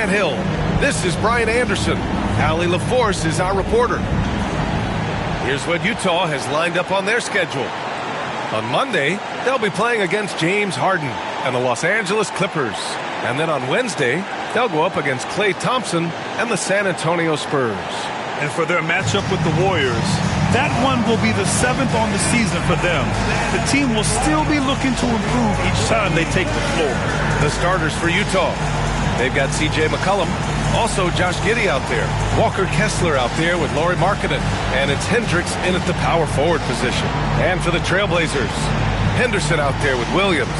Grant Hill. This is Brian Anderson. Allie LaForce is our reporter. Here's what Utah has lined up on their schedule. On Monday, they'll be playing against James Harden and the Los Angeles Clippers. And then on Wednesday, they'll go up against Klay Thompson and the San Antonio Spurs. And for their matchup with the Warriors, that one will be the 7th on the season for them. The team will still be looking to improve each time they take the floor. The starters for Utah. They've got C.J. McCollum, also Josh Giddey out there, Walker Kessler out there with Lauri Markkanen, and it's Hendricks in at the power forward position. And for the Trailblazers, Henderson out there with Williams.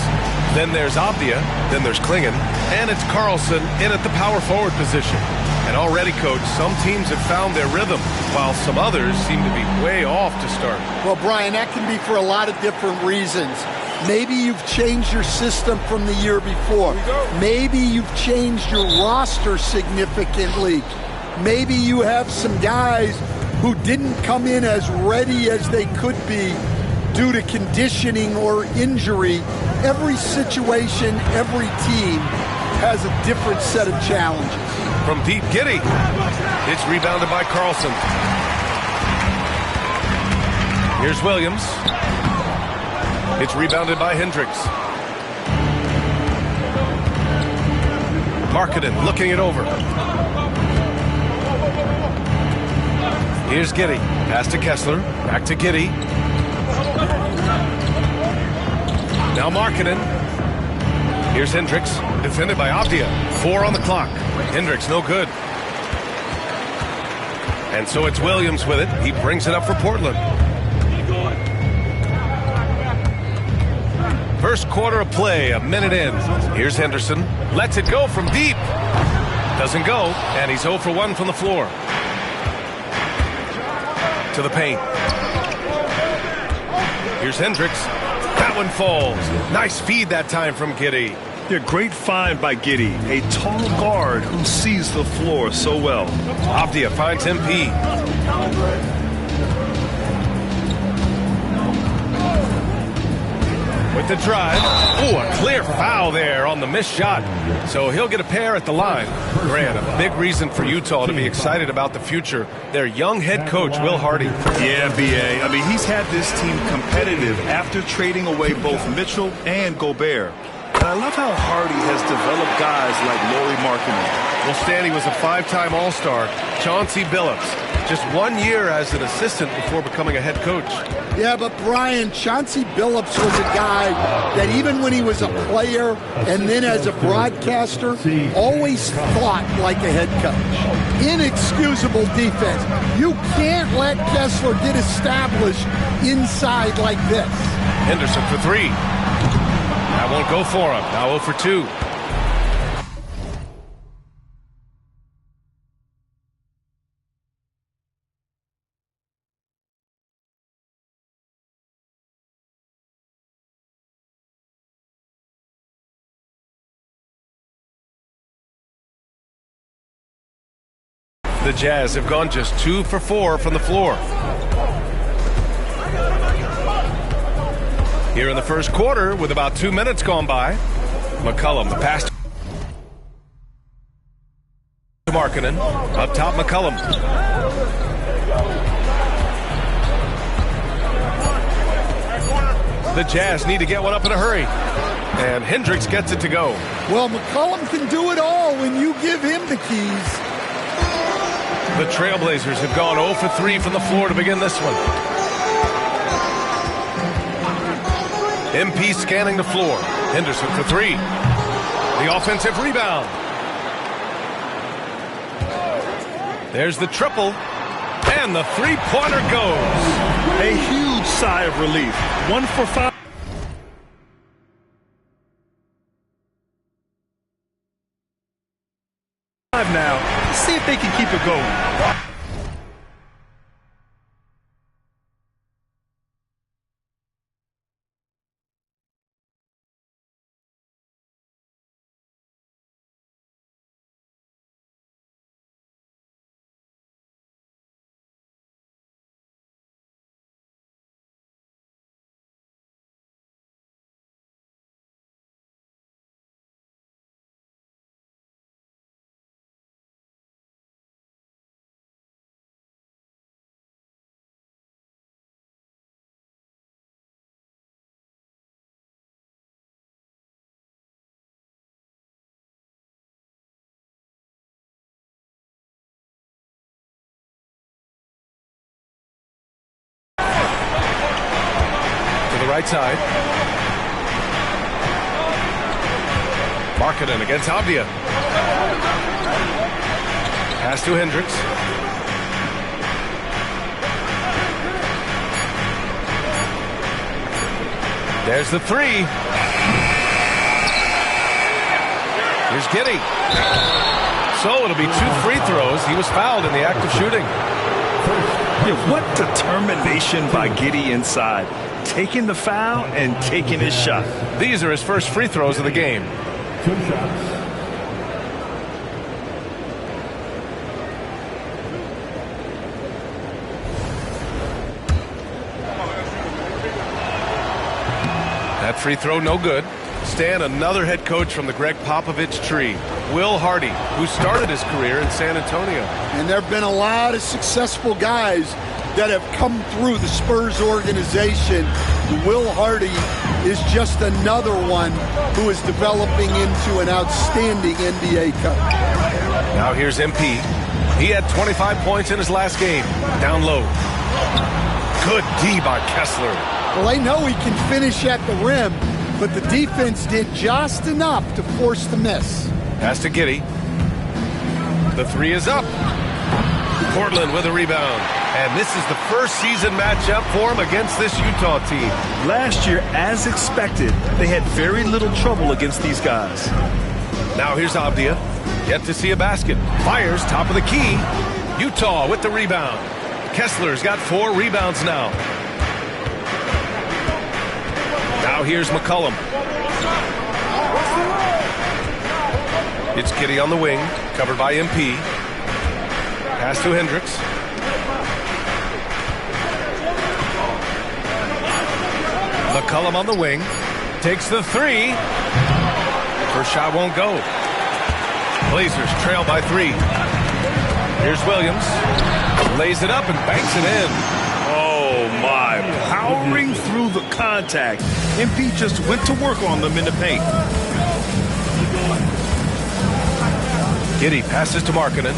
Then there's Avdia, then there's Klingon, and it's Carlson in at the power forward position. And already, Coach, some teams have found their rhythm, while some others seem to be way off to start. Well, Brian, that can be for a lot of different reasons. Maybe you've changed your system from the year before. Maybe you've changed your roster significantly. Maybe you have some guys who didn't come in as ready as they could be due to conditioning or injury. Every situation, every team has a different set of challenges. From deep, Giddey. It's rebounded by Carlson. Here's Williams. It's rebounded by Hendricks. Markkanen looking it over. Here's Giddey. Pass to Kessler. Back to Giddey. Now Markkanen. Here's Hendricks. Defended by Avdia. 4 on the clock. Hendricks no good. And so it's Williams with it. He brings it up for Portland. First quarter of play, a minute in. Here's Henderson. Lets it go from deep. Doesn't go, and he's 0 for 1 from the floor. To the paint. Here's Hendricks. That one falls. Nice feed that time from Giddey. Yeah, great find by Giddey, a tall guard who sees the floor so well. Avdia finds MP. With the drive. Oh, a clear foul there on the missed shot. So he'll get a pair at the line. Grant, a big reason for Utah to be excited about the future. Their young head coach, Will Hardy. Yeah, B.A. I mean, he's had this team competitive after trading away both Mitchell and Gobert. And I love how Hardy has developed guys like Lauri Markkanen. Well, Stanley was a 5-time All-Star. Chauncey Billups, just 1 year as an assistant before becoming a head coach. Yeah, but Brian, Chauncey Billups was a guy that even when he was a player and then as a broadcaster, always thought like a head coach. Inexcusable defense. You can't let Kessler get established inside like this. Henderson for 3. That won't go for him. Now 0 for 2. The Jazz have gone just 2 for 4 from the floor. Here in the first quarter, with about 2 minutes gone by, McCollum, the pass to Markkanen. Up top, McCollum. The Jazz need to get one up in a hurry. And Hendricks gets it to go. Well, McCollum can do it all when you give him the keys. The Trailblazers have gone 0 for 3 from the floor to begin this one. MP scanning the floor. Henderson for 3. The offensive rebound. There's the triple. And the three-pointer goes. A huge sigh of relief. 1 for 5. Now, see if they can keep it going. right side. Markkanen against Avdia. Pass to Hendricks. There's the three. Here's Giddey. So it'll be 2 free throws. He was fouled in the act of shooting. Yeah, what determination by Giddey inside. Taking the foul and taking his shot. These are his first free throws of the game. 2 shots. That free throw no good. Stan, another head coach from the Greg Popovich tree. Will Hardy, who started his career in San Antonio. And there have been a lot of successful guys that have come through the Spurs organization. Will Hardy is just another one who is developing into an outstanding NBA coach. Now here's MP. He had 25 points in his last game. Down low. Good D by Kessler. Well, I know he can finish at the rim, but the defense did just enough to force the miss. Pass to Giddey. The three is up. Portland with a rebound. And this is the first season matchup for him against this Utah team. Last year, as expected, they had very little trouble against these guys. Now here's Avdia. Yet to see a basket. Fires top of the key. Utah with the rebound. Kessler's got 4 rebounds now. Now here's McCollum. It's Giddey on the wing, covered by MP. Pass to Hendricks. McCollum on the wing. Takes the three. First shot won't go. Blazers trail by 3. Here's Williams. Lays it up and banks it in. Oh, my. Powering through the contact. MP just went to work on them in the paint. Giddey passes to Markkanen.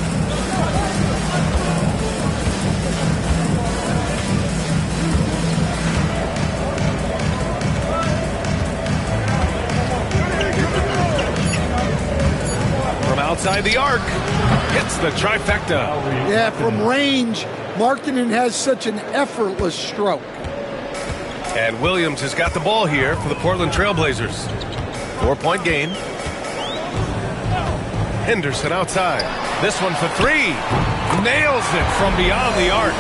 From outside the arc, hits the trifecta. Yeah, from range, Markkanen has such an effortless stroke. And Williams has got the ball here for the Portland Trailblazers. 4-point game. Henderson outside. This one for 3. Nails it from beyond the arc.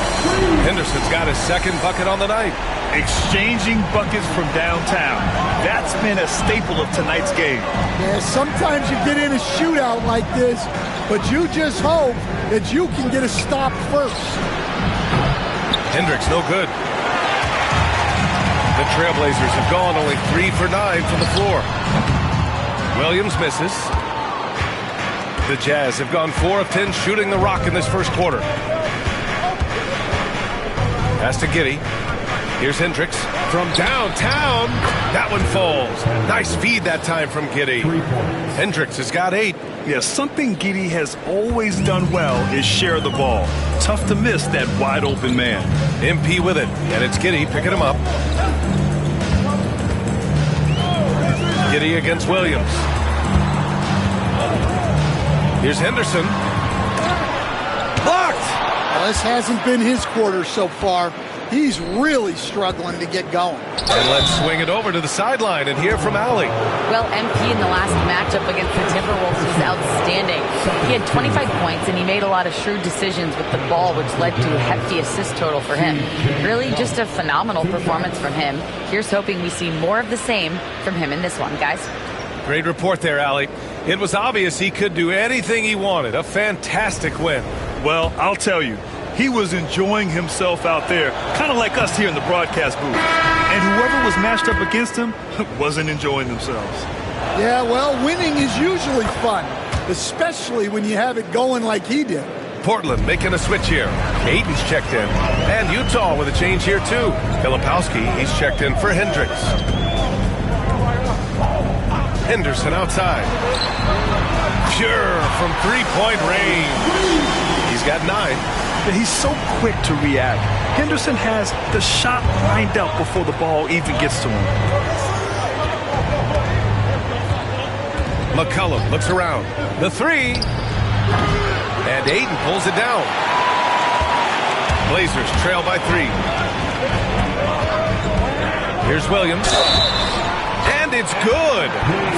Henderson's got his second bucket on the night. Exchanging buckets from downtown. That's been a staple of tonight's game. Yeah, sometimes you get in a shootout like this, but you just hope that you can get a stop first. Hendricks no good. The Trailblazers have gone only 3 for 9 from the floor. Williams misses. The Jazz have gone 4 of 10 shooting the rock in this first quarter. Pass to Giddey. Here's Hendricks from downtown. That one falls. Nice feed that time from Giddey. Hendricks has got 8. Yeah, something Giddey has always done well is share the ball. Tough to miss that wide open man. MP with it, and it's Giddey picking him up. Giddey against Williams. Here's Henderson. Blocked! Well, this hasn't been his quarter so far. He's really struggling to get going. And let's swing it over to the sideline and hear from Allie. Well, MP in the last matchup against the Timberwolves was outstanding. He had 25 points, and he made a lot of shrewd decisions with the ball, which led to a hefty assist total for him. Really just a phenomenal performance from him. Here's hoping we see more of the same from him in this one, guys. Great report there, Allie. It was obvious he could do anything he wanted. A fantastic win. Well, I'll tell you, he was enjoying himself out there, kind of like us here in the broadcast booth. And whoever was matched up against him wasn't enjoying themselves. Yeah, well, winning is usually fun, especially when you have it going like he did. Portland making a switch here. Aiden's checked in. And Utah with a change here, too. Filipowski, he's checked in for Hendricks. Henderson outside. Pure from three-point range. He's got 9. He's so quick to react. Henderson has the shot lined up before the ball even gets to him. McCollum looks around. The three. And Ayton pulls it down. Blazers trail by 3. Here's Williams. And it's good.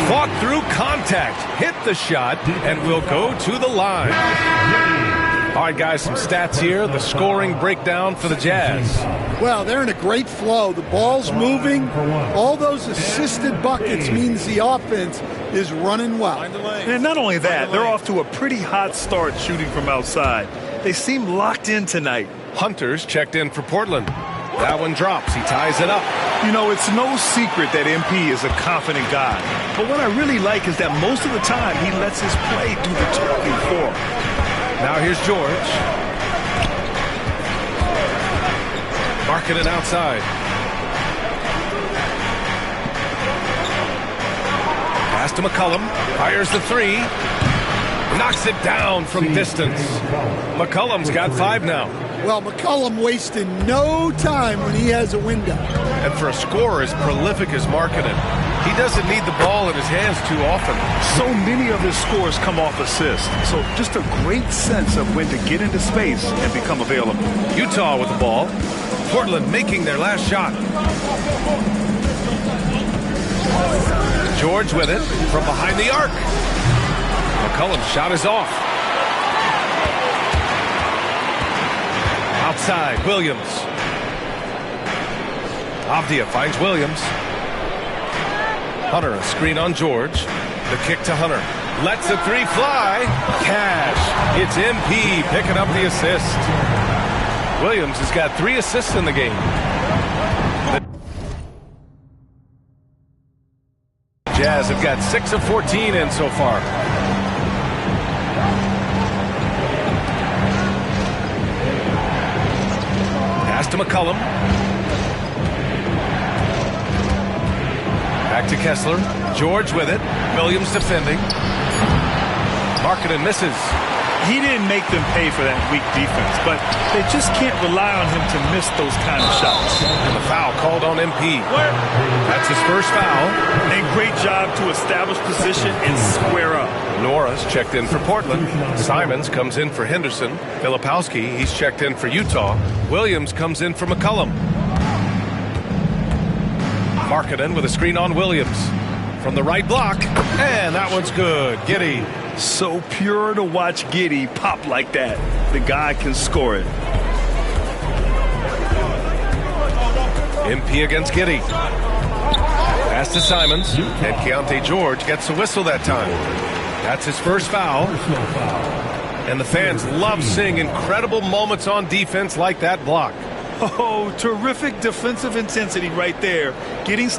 Fought through contact. Hit the shot and will go to the line. All right, guys, some stats here. The scoring breakdown for the Jazz. Well, they're in a great flow. The ball's moving. All those assisted buckets means the offense is running well. And not only that, they're off to a pretty hot start shooting from outside. They seem locked in tonight. Hunter's checked in for Portland. That one drops. He ties it up. You know, it's no secret that MP is a confident guy. But what I really like is that most of the time he lets his play do the talking for him. Now here's George. Marking it outside. Pass to McCollum. Fires the three. Knocks it down from distance. McCollum's got 5 now. Well, McCollum wasted no time when he has a window. And for a scorer as prolific as Markkanen, he doesn't need the ball in his hands too often. So many of his scores come off assists. So just a great sense of when to get into space and become available. Utah with the ball. Portland making their last shot. George with it from behind the arc. McCollum's shot is off. Outside, Williams. Avdia finds Williams. Hunter, a screen on George. The kick to Hunter. Lets the three fly. Cash. It's MP picking up the assist. Williams has got 3 assists in the game. The Jazz have got 6 of 14 in so far. Pass to McCollum. Back to Kessler. George with it. Williams defending. Markkanen misses. He didn't make them pay for that weak defense, but they just can't rely on him to miss those kind of shots. And the foul called on MP. That's his first foul. And great job to establish position and square up. Nora's checked in for Portland. Simons comes in for Henderson. Filipowski, he's checked in for Utah. Williams comes in for McCollum. Markkanen with a screen on Williams. From the right block. And that one's good. Giddey. So pure to watch Giddey pop like that. The guy can score it. MP against Giddey. Pass to Simons. And Keontae George gets the whistle that time. That's his first foul. And the fans love seeing incredible moments on defense like that block. Oh, terrific defensive intensity right there. Getting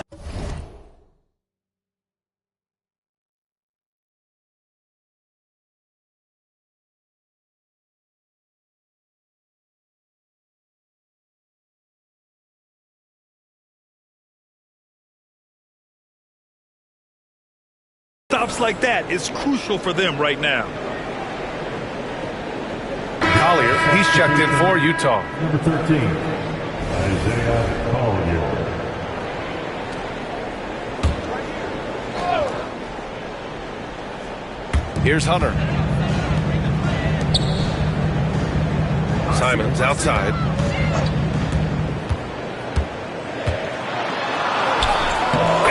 stops like that is crucial for them right now. Collier, he's checked in for Utah. Number 13, Isaiah Collier. Here's Hunter. Simons outside.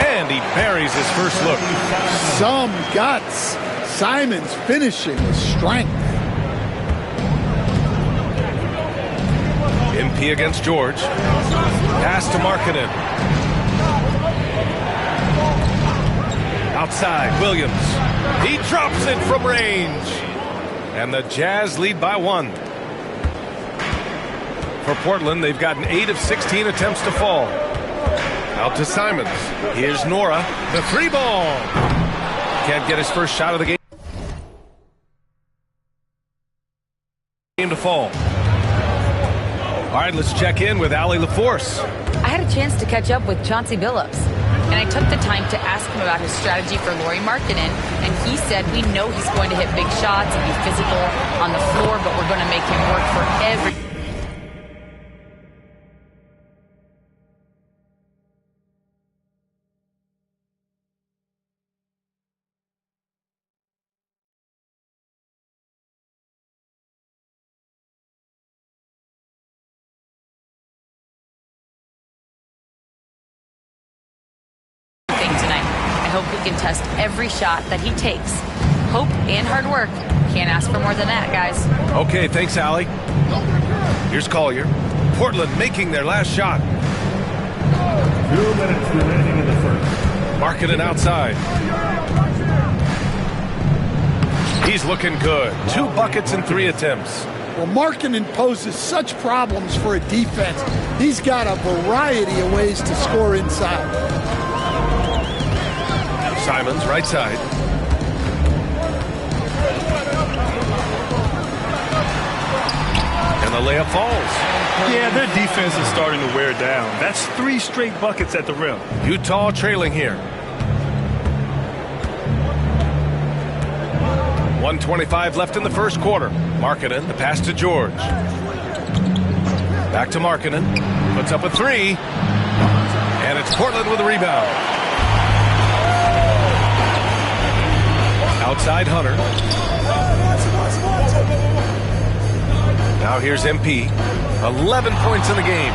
And he buries his first look. Some guts. Simons finishing with strength. MP against George. Pass to Markkanen. Outside, Williams. He drops it from range. And the Jazz lead by 1. For Portland, they've gotten 8 of 16 attempts to fall. Out to Simons. Here's Nora. The 3-ball. Can't get his first shot of the game to fall. All right, let's check in with Allie LaForce. I had a chance to catch up with Chauncey Billups, and I took the time to ask him about his strategy for Lauri Markkanen, and he said, we know he's going to hit big shots and be physical on the floor, but we're going to make him work for every hope he can test every shot that he takes. Hope and hard work. Can't ask for more than that, guys. Okay, thanks, Allie. Here's Collier. Portland making their last shot. 2 minutes remaining in the first. Markkanen outside. He's looking good. 2 buckets in 3 attempts. Well, Markkanen poses such problems for a defense. He's got a variety of ways to score inside. Simons, right side. And the layup falls. Yeah, their defense is starting to wear down. That's 3 straight buckets at the rim. Utah trailing here. 1:25 left in the first quarter. Markkanen, the pass to George. Back to Markkanen. Puts up a 3. And it's Portland with a rebound. Outside Hunter. Now here's MP. 11 points in the game.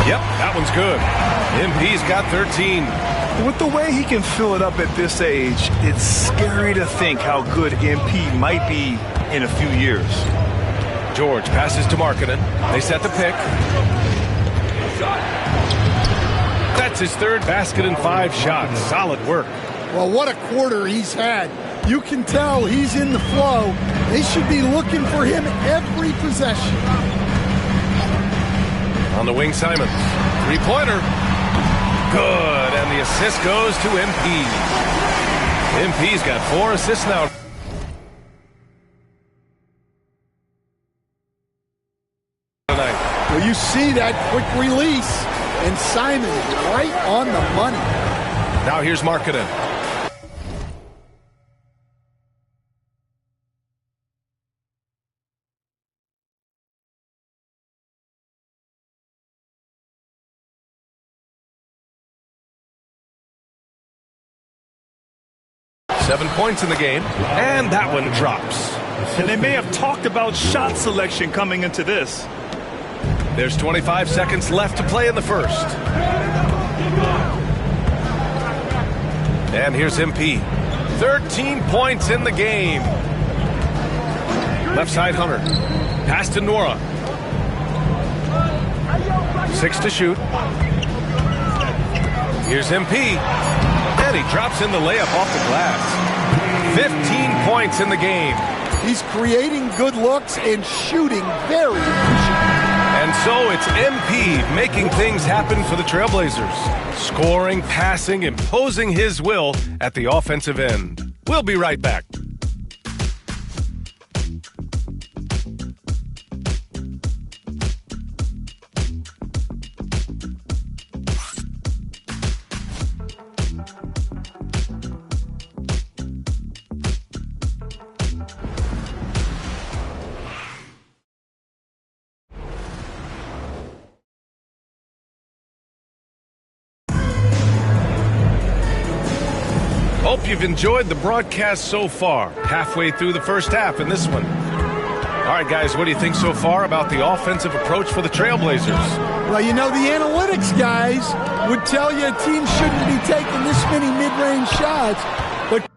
Yep, that one's good. MP's got 13. With the way he can fill it up at this age, it's scary to think how good MP might be in a few years. George passes to Markkanen. They set the pick. That's his 3rd basket in 5 shots. Solid work. Well, what a quarter he's had. You can tell he's in the flow. They should be looking for him every possession. On the wing, Simons. 3-pointer. Good, and the assist goes to MP. MP's got 4 assists now. Tonight. Well, you see that quick release, and Simon is right on the money. Now here's Markkanen. Seven points in the game, and that one drops. And they may have talked about shot selection coming into this. There's 25 seconds left to play in the first. And here's MP. 13 points in the game. Left side Hunter. Pass to Nora. 6 to shoot. Here's MP. And he drops in the layup off the glass. 15 points in the game. He's creating good looks and shooting very efficient. And so it's MP making things happen for the Trailblazers. Scoring, passing, imposing his will at the offensive end. We'll be right back. Hope you've enjoyed the broadcast so far. Halfway through the first half in this one. All right, guys, what do you think so far about the offensive approach for the Trailblazers? Well, you know, the analytics guys would tell you a team shouldn't be taking this many mid-range shots, but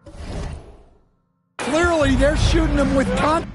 clearly they're shooting them with confidence.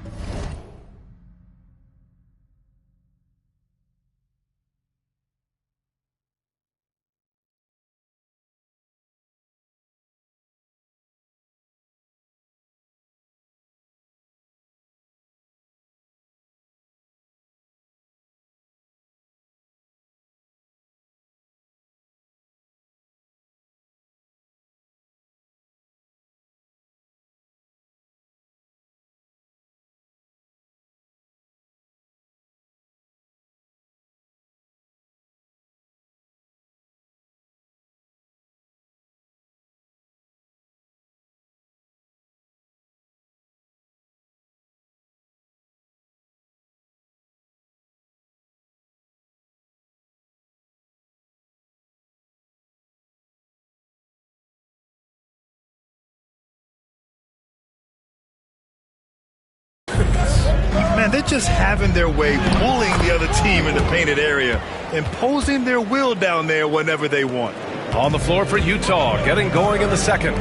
Man, they're just having their way, bullying the other team in the painted area, imposing their will down there whenever they want. On the floor for Utah, getting going in the second.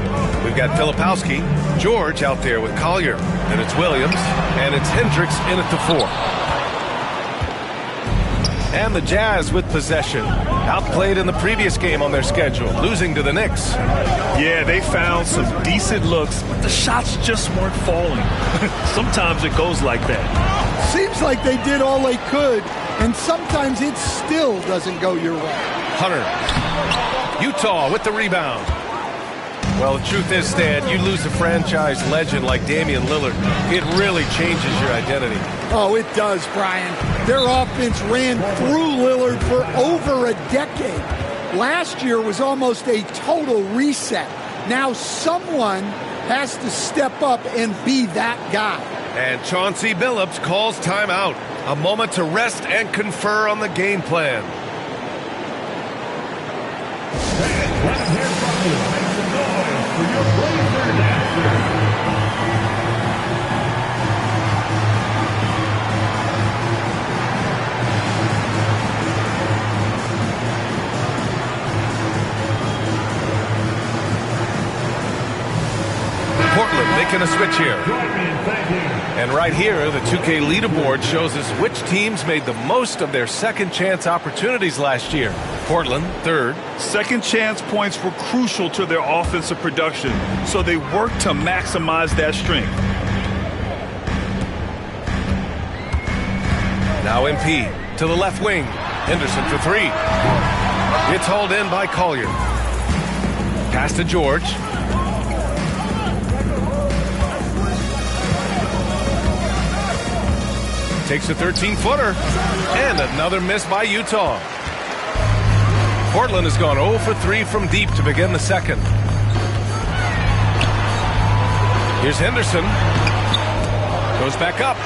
We've got Filipowski, George out there with Collier, and it's Williams, and it's Hendricks in at the 4. And the Jazz with possession. Outplayed in the previous game on their schedule, losing to the Knicks. Yeah, they found some decent looks, but the shots just weren't falling. Sometimes it goes like that. Seems like they did all they could, and sometimes it still doesn't go your way. Hunter. Utah with the rebound. Well, the truth is, Stan, you lose a franchise legend like Damian Lillard, it really changes your identity. Oh, it does, Brian. Their offense ran through Lillard for over a decade. Last year was almost a total reset. Now someone has to step up and be that guy. And Chauncey Billups calls timeout. A moment to rest and confer on the game plan. Let's hear from you. Make some noise for your Blazer dancers. Portland making a switch here. And right here, the 2K leaderboard shows us which teams made the most of their second chance opportunities last year. Portland, third. Second chance points were crucial to their offensive production, so they worked to maximize that strength. Now MP to the left wing. Henderson for 3. It's hauled in by Collier. Pass to George. Takes a 13-footer. And another miss by Utah. Portland has gone 0 for 3 from deep to begin the second. Here's Henderson. Goes back up.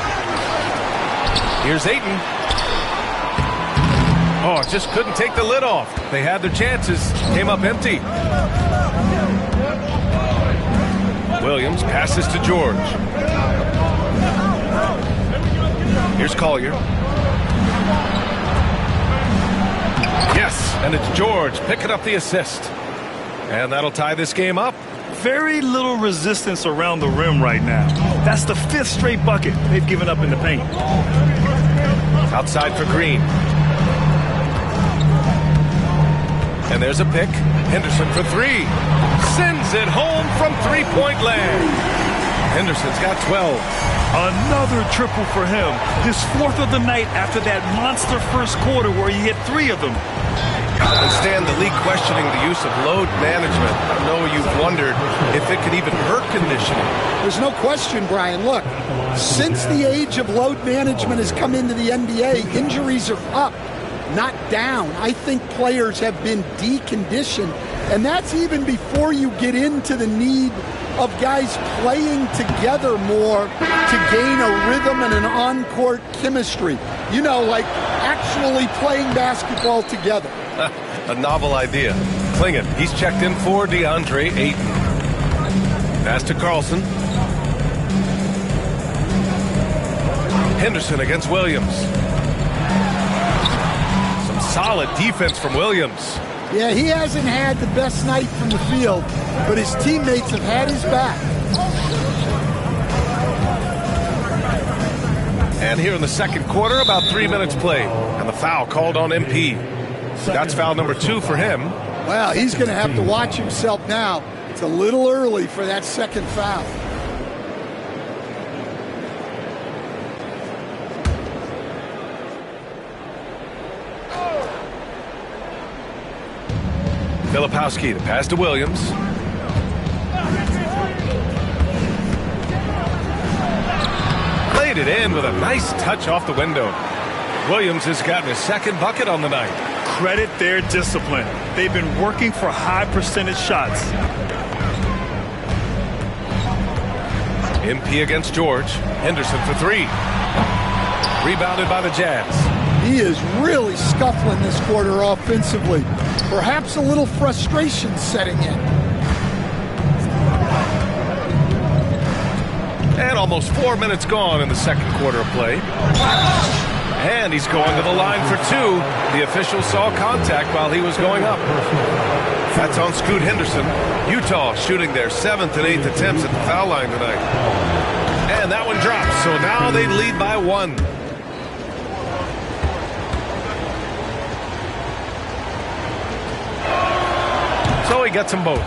Here's Ayton. Oh, just couldn't take the lid off. They had their chances. Came up empty. Williams passes to George. Here's Collier. Yes, and it's George picking up the assist. And that'll tie this game up. Very little resistance around the rim right now. That's the 5th straight bucket they've given up in the paint. Outside for Green. And there's a pick. Henderson for 3. Sends it home from three-point land. Henderson's got 12. Another triple for him. His 4th of the night after that monster first quarter where he hit 3 of them. And Stan, the league questioning the use of load management. I know you've wondered if it could even hurt conditioning. There's no question, Brian. Look, since the age of load management has come into the NBA, injuries are up, not down. I think players have been deconditioned, and that's even before you get into the need of guys playing together more to gain a rhythm and an on-court chemistry. You know, like actually playing basketball together. A novel idea. Clingan, he's checked in for DeAndre Ayton. Pass to Carlson. Henderson against Williams. Some solid defense from Williams. Yeah, he hasn't had the best night from the field, but his teammates have had his back. And here in the second quarter, about 3 minutes played. And the foul called on MP. That's foul number 2 for him. Well, he's going to have to watch himself now. It's a little early for that second foul. Filipowski, the pass to Williams. Played it in with a nice touch off the window. Williams has gotten his second bucket on the night. Credit their discipline. They've been working for high percentage shots. MP against George. Henderson for 3. Rebounded by the Jazz. He is really scuffling this quarter offensively. Perhaps a little frustration setting in. And almost 4 minutes gone in the second quarter of play. And he's going to the line for 2. The official saw contact while he was going up. That's on Scoot Henderson. Utah shooting their 7th and 8th attempts at the foul line tonight. And that one drops, so now they lead by 1. So he gets them both.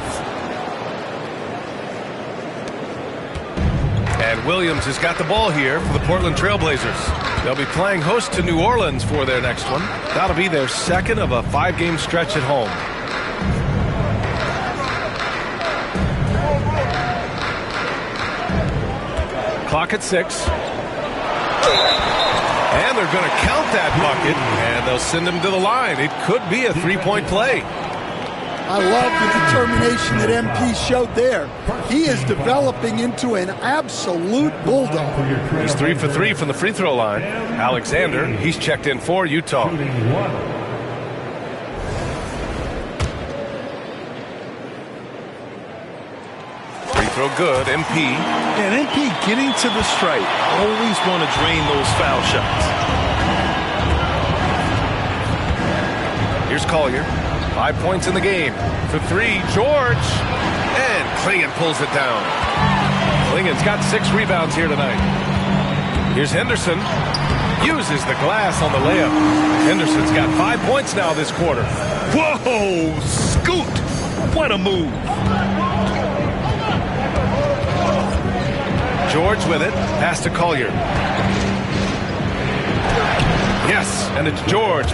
And Williams has got the ball here for the Portland Trailblazers. They'll be playing host to New Orleans for their next one. That'll be their second of a 5-game stretch at home. Clock at 6. And they're going to count that bucket, and they'll send him to the line. It could be a 3-point play. I love the determination that MP showed there. He is developing into an absolute bulldog. He's 3 for 3 from the free throw line. Alexander, he's checked in for Utah. Free throw good, MP. And MP getting to the stripe. Always want to drain those foul shots. Here's Collier. 5 points in the game. For 3, George. And Klingon pulls it down. Klingon's got 6 rebounds here tonight. Here's Henderson. Uses the glass on the layup. Henderson's got 5 points now this quarter. Whoa! Scoot! What a move! George with it. Pass to Collier. Yes, and it's George.